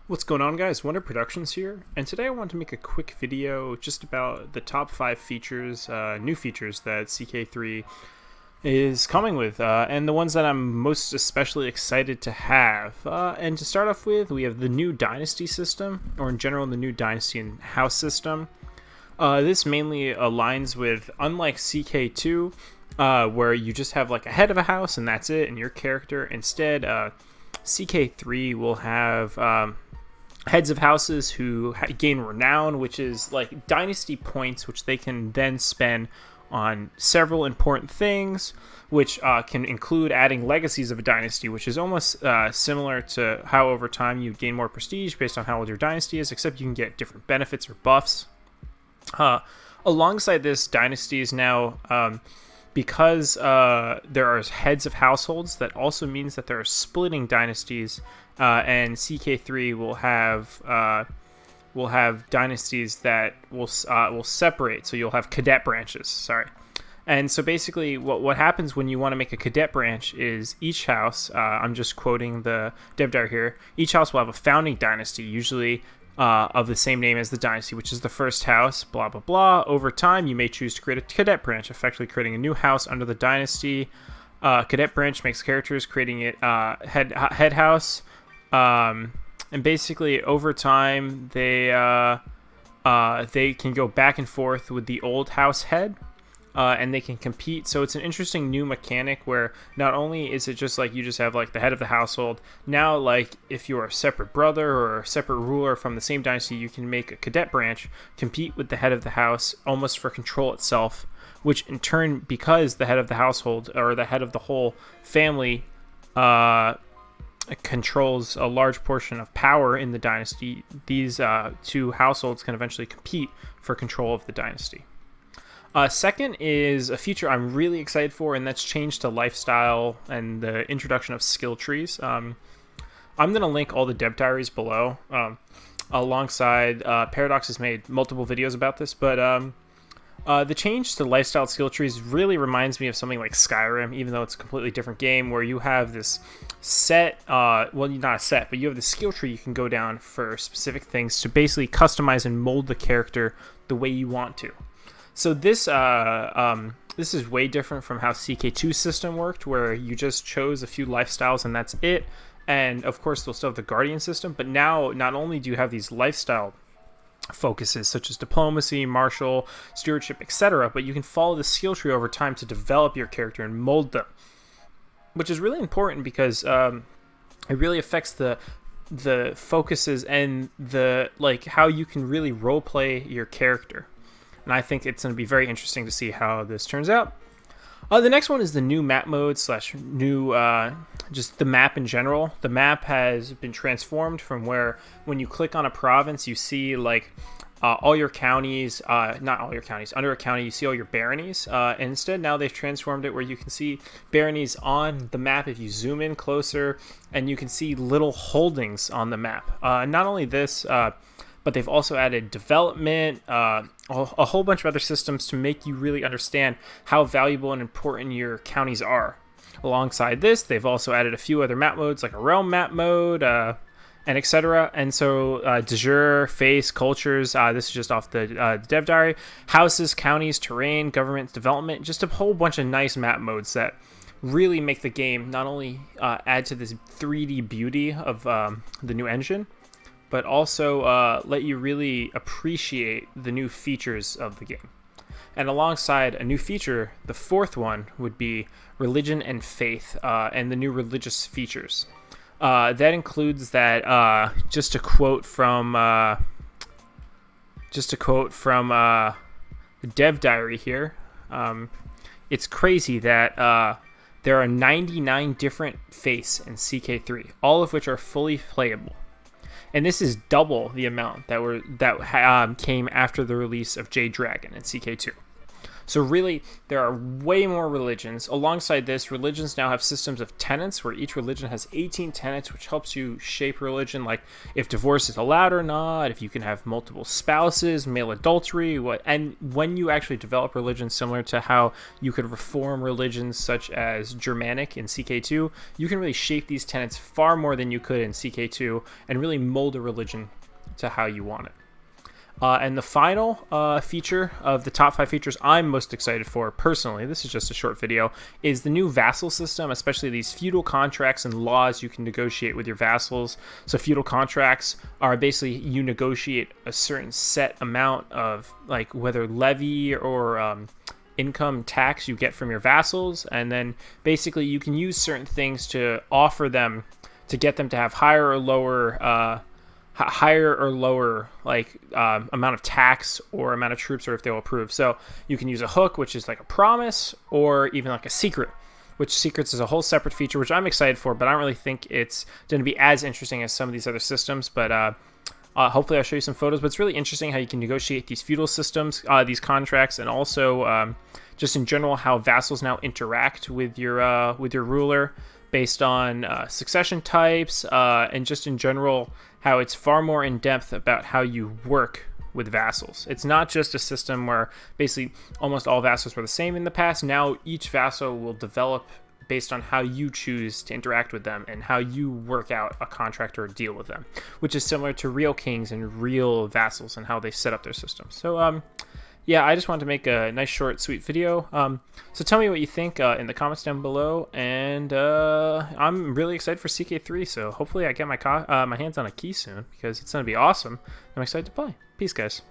What's going on, guys? Wonder Productions here, and today I want to make a quick video just about the top 5 features, new features that CK3 is coming with, and the ones that I'm most especially excited to have. And to start off with, we have the new Dynasty system, or in general, the new Dynasty and House system. This mainly aligns with, unlike CK2, where you just have like a head of a house and that's it, and your character. Instead, CK3 will have heads of houses who gain renown, which is like dynasty points, which they can then spend on several important things, which can include adding legacies of a dynasty, which is almost similar to how over time you gain more prestige based on how old your dynasty is, except you can get different benefits or buffs. Alongside this, dynasties now, because there are heads of households, that also means that there are splitting dynasties, and CK3 will have dynasties that will separate. So you'll have cadet branches. Sorry. And so basically, what happens when you want to make a cadet branch is each house. I'm just quoting the dev diary here. Each house will have a founding dynasty, usually of the same name as the dynasty, which is the first house, blah, blah, blah. Over time, you may choose to create a cadet branch, effectively creating a new house under the dynasty. Cadet branch makes characters, creating it head house. And basically, over time, they can go back and forth with the old house head. And they can compete. So it's an interesting new mechanic where not only is it just like you just have like the head of the household, now like if you're a separate brother or a separate ruler from the same dynasty, you can make a cadet branch compete with the head of the house almost for control itself, which in turn, because the head of the household or the head of the whole family controls a large portion of power in the dynasty, these two households can eventually compete for control of the dynasty. Second is a feature I'm really excited for, and that's change to lifestyle and the introduction of skill trees. I'm going to link all the dev diaries below. Alongside, Paradox has made multiple videos about this, but the change to lifestyle skill trees really reminds me of something like Skyrim, even though it's a completely different game, where you have this set, well, not a set, but you have the skill tree you can go down for specific things to basically customize and mold the character the way you want to. So this is way different from how CK2 system worked, where you just chose a few lifestyles and that's it. And of course, they'll still have the Guardian system, but now not only do you have these lifestyle focuses such as diplomacy, martial, stewardship, etc., but you can follow the skill tree over time to develop your character and mold them, which is really important because it really affects the focuses and the how you can really roleplay your character. And I think it's going to be very interesting to see how this turns out. The next one is the new map mode / new, just the map in general. The map has been transformed from where when you click on a province, you see all your counties, not all your counties, under a county, you see all your baronies. Instead, now they've transformed it where you can see baronies on the map if you zoom in closer, and you can see little holdings on the map. Not only this, but they've also added development, a whole bunch of other systems to make you really understand how valuable and important your counties are. Alongside this, they've also added a few other map modes, like a realm map mode, and etc. And so de jure, face, cultures, this is just off the dev diary, houses, counties, terrain, government, development, just a whole bunch of nice map modes that really make the game not only add to this 3D beauty of the new engine, but also let you really appreciate the new features of the game. And alongside a new feature, the fourth one would be religion and faith, and the new religious features. That includes that, just a quote from the dev diary here. It's crazy that there are 99 different faiths in CK3, all of which are fully playable. And this is double the amount that came after the release of Jade Dragon in CK2. So really, there are way more religions. Alongside this, religions now have systems of tenets, where each religion has 18 tenets, which helps you shape religion, like if divorce is allowed or not, if you can have multiple spouses, male adultery, and when you actually develop religions, similar to how you could reform religions such as Germanic in CK2, you can really shape these tenets far more than you could in CK2 and really mold a religion to how you want it. And the final feature of the top 5 features I'm most excited for personally, this is just a short video, is the new vassal system, especially these feudal contracts and laws you can negotiate with your vassals. So feudal contracts are basically you negotiate a certain set amount of, like, whether levy or income tax you get from your vassals, and then basically you can use certain things to offer them to get them to have higher or lower amount of tax or amount of troops, or if they'll approve. So you can use a hook, which is like a promise, or even like a secret, which secrets is a whole separate feature, which I'm excited for, but I don't really think it's going to be as interesting as some of these other systems. But hopefully I'll show you some photos. But it's really interesting how you can negotiate these feudal systems, these contracts, and also just in general how vassals now interact with your ruler based on succession types, and just in general how it's far more in depth about how you work with vassals. It's not just a system where basically almost all vassals were the same in the past. Now each vassal will develop based on how you choose to interact with them and how you work out a contract or a deal with them, which is similar to real kings and real vassals and how they set up their system. So yeah, I just wanted to make a nice, short, sweet video. So tell me what you think in the comments down below, and I'm really excited for CK3, so hopefully I get my hands on a key soon, because it's going to be awesome. I'm excited to play. Peace, guys.